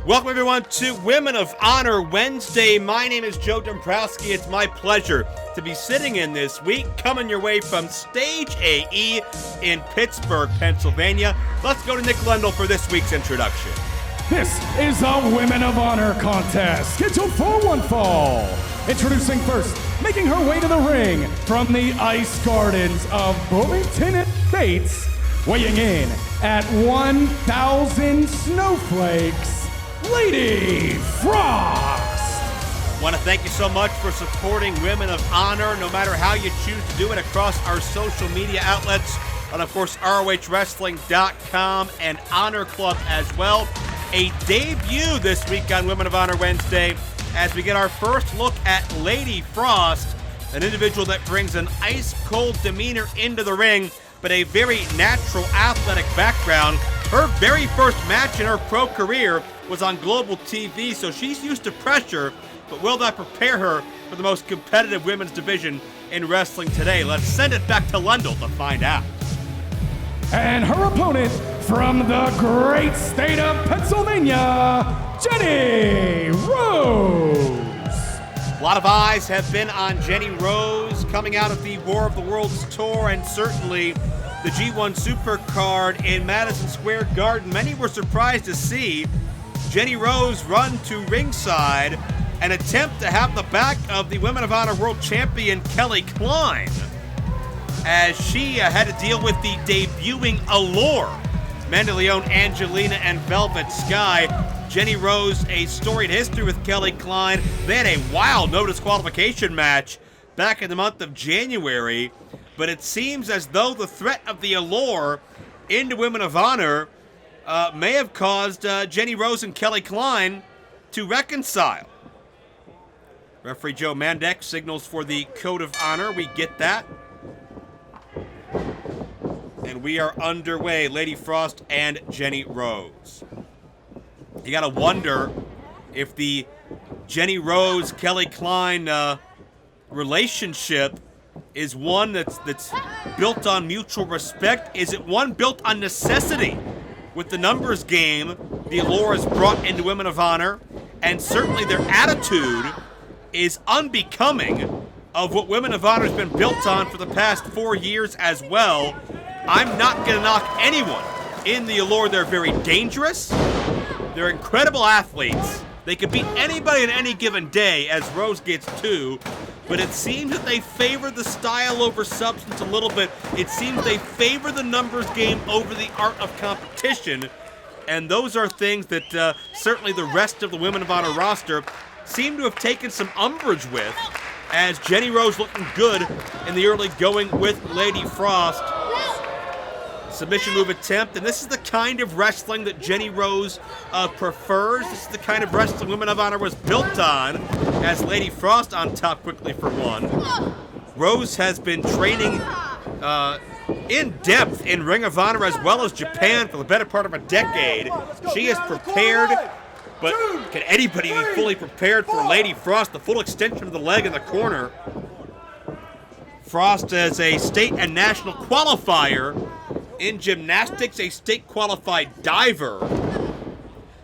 Welcome, everyone, to Women of Honor Wednesday. My name is Joe Dombrowski. It's my pleasure to be sitting in this week, coming your way from Stage AE in Pittsburgh, Pennsylvania. Let's go to Nick Lendl for this week's introduction. This is a Women of Honor contest scheduled for one fall. Introducing first, making her way to the ring from the Ice Gardens of Bloomington Bates, weighing in at 1,000 snowflakes, Lady Frost. I want to thank you so much for supporting Women of Honor, no matter how you choose to do it, across our social media outlets, and of course, ROHWrestling.com and Honor Club as well. A debut this week on Women of Honor Wednesday as we get our first look at Lady Frost, an individual that brings an ice-cold demeanor into the ring, but a very natural athletic background. Her very first match in her pro career was on Global TV, so she's used to pressure, but will that prepare her for the most competitive women's division in wrestling today? Let's send it back to Lendl to find out. And her opponent from the great state of Pennsylvania, Jenny Rose. A lot of eyes have been on Jenny Rose coming out of the War of the Worlds tour, and certainly the G1 Supercard in Madison Square Garden. Many were surprised to see Jenny Rose run to ringside and attempt to have the back of the Women of Honor World Champion Kelly Klein, as she had to deal with the debuting Allure, Mandy Leon, Angelina, and Velvet Sky. Jenny Rose, a storied history with Kelly Klein. They had a wild no disqualification match back in the month of January, but it seems as though the threat of the Allure into Women of Honor may have caused Jenny Rose and Kelly Klein to reconcile. Referee Joe Mandek signals for the Code of Honor. We get that. And we are underway, Lady Frost and Jenny Rose. You gotta wonder if the Jenny Rose-Kelly Klein relationship is one that's built on mutual respect. Is it one built on necessity? With the numbers game the Allure has brought into Women of Honor, and certainly their attitude is unbecoming of what Women of Honor has been built on for the past 4 years as well. I'm not going to knock anyone in the Allure. They're very dangerous. They're incredible athletes. They could beat anybody on any given day, as Rose gets two, but it seems that they favor the style over substance a little bit. It seems they favor the numbers game over the art of competition, and those are things that certainly the rest of the Women of Honor roster seem to have taken some umbrage with, as Jenny Rose looking good in the early going with Lady Frost. Submission move attempt, and this is the kind of wrestling that Jenny Rose prefers. This is the kind of wrestling Women of Honor was built on, as Lady Frost on top quickly for one. Rose has been training in depth in Ring of Honor as well as Japan for the better part of a decade. She is prepared, but can anybody be fully prepared for Lady Frost? The full extension of the leg in the corner. Frost as a state and national qualifier in gymnastics, a state-qualified diver.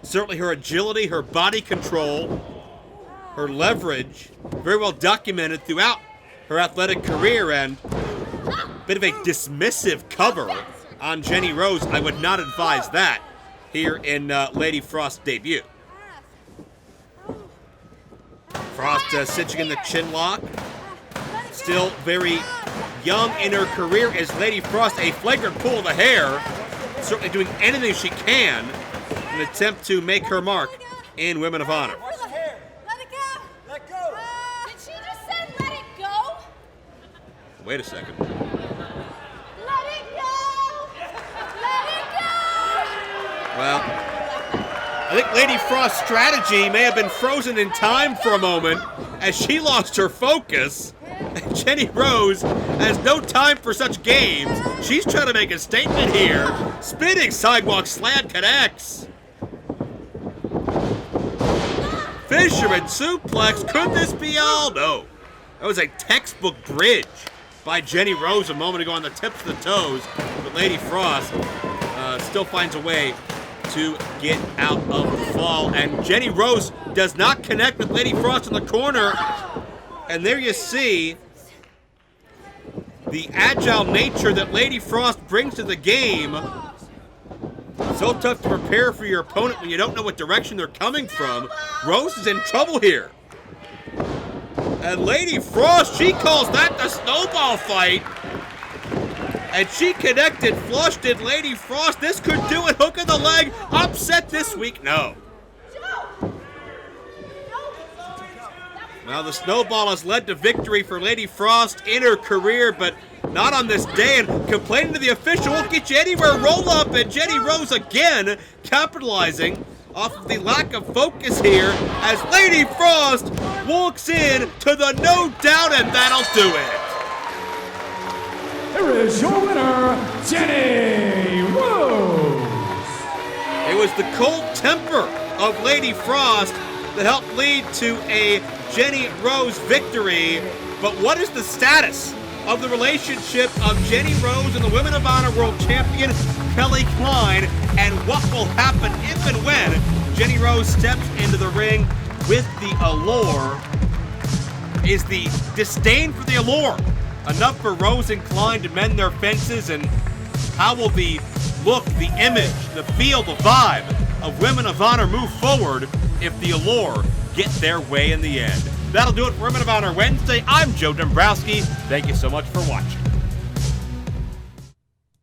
Certainly her agility, her body control, her leverage, very well documented throughout her athletic career, and a bit of a dismissive cover on Jenny Rose. I would not advise that here in Lady Frost's debut. Frost cinching in the chin lock. Still very young in her career as Lady Frost, a flagrant pull of the hair, certainly doing anything she can in an attempt to make her mark in Women of Honor. Let it go. Let go. Did she just say let it go? Wait a second. Let it go. Let it go. Well, I think Lady Frost's strategy may have been frozen in time for a moment as she lost her focus. Jenny Rose has no time for such games. She's trying to make a statement here. Spinning sidewalk slam connects. Fisherman suplex. Could this be all? No. That was a textbook bridge by Jenny Rose a moment ago on the tips of the toes. But Lady Frost still finds a way to get out of the fall. And Jenny Rose does not connect with Lady Frost in the corner. And there you see the agile nature that Lady Frost brings to the game. So tough to prepare for your opponent when you don't know what direction they're coming from. Rose is in trouble here. And Lady Frost, she calls that the snowball fight. And she connected flush, did Lady Frost. This could do it, hook in the leg. Upset this week, no. Now the snowball has led to victory for Lady Frost in her career, but not on this day. And complaining to the official won't get you anywhere. Roll up, and Jenny Rose again capitalizing off of the lack of focus here as Lady Frost walks in to the no doubt, and that'll do it. Here is your winner, Jenny Rose. It was the cold temper of Lady Frost that helped lead to a Jenny Rose victory. But what is the status of the relationship of Jenny Rose and the Women of Honor World Champion Kelly Klein, and what will happen if and when Jenny Rose steps into the ring with the allure? Is the disdain for the allure enough for Rose and Klein to mend their fences? And how will the look, the image, the feel, the vibe of Women of Honor move forward if the allure get their way in the end? That'll do it for Women of Honor Wednesday. I'm Joe Dombrowski. Thank you so much for watching.